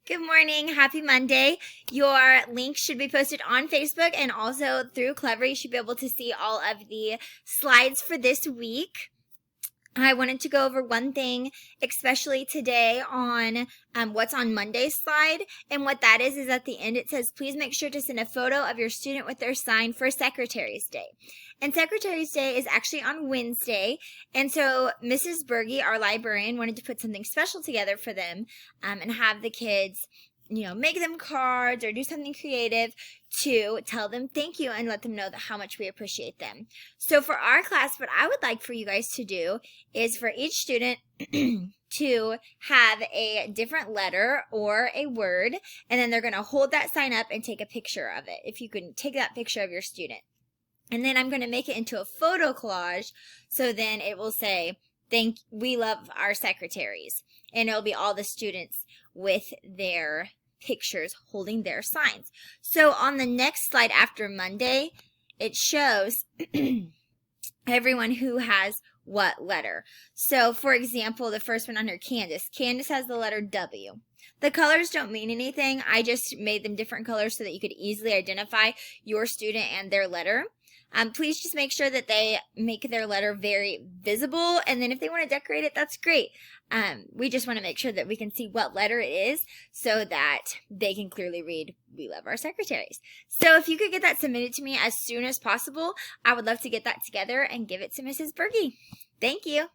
Good morning. Happy Monday. Your link should be posted on Facebook and also through Clever. You should be able to see all of the slides for this week. I wanted to go over one thing, especially today on what's on Monday's slide. And what that is at the end it says, please make sure to send a photo of your student with their sign for Secretary's Day. And Secretary's Day is actually on Wednesday. And so Mrs. Berge, our librarian, wanted to put something special together for them and have the kids, make them cards or do something creative to tell them thank you and let them know how much we appreciate them. So for our class, what I would like for you guys to do is for each student to have a different letter or a word, and then they're going to hold that sign up and take a picture of it. If you can take that picture of your student. And then I'm going to make it into a photo collage, so then it will say, we love our secretaries. And it'll be all the students with their pictures holding their signs. So on the next slide after Monday, it shows everyone who has what letter. So for example, the first one under Candace. Candace has the letter W. The colors don't mean anything. I just made them different colors so that you could easily identify your student and their letter. Please just make sure that they make their letter very visible, and then if they want to decorate it, that's great. We just want to make sure that we can see what letter it is so that they can clearly read, we love our secretaries. So if you could get that submitted to me as soon as possible, I would love to get that together and give it to Mrs. Berge. Thank you.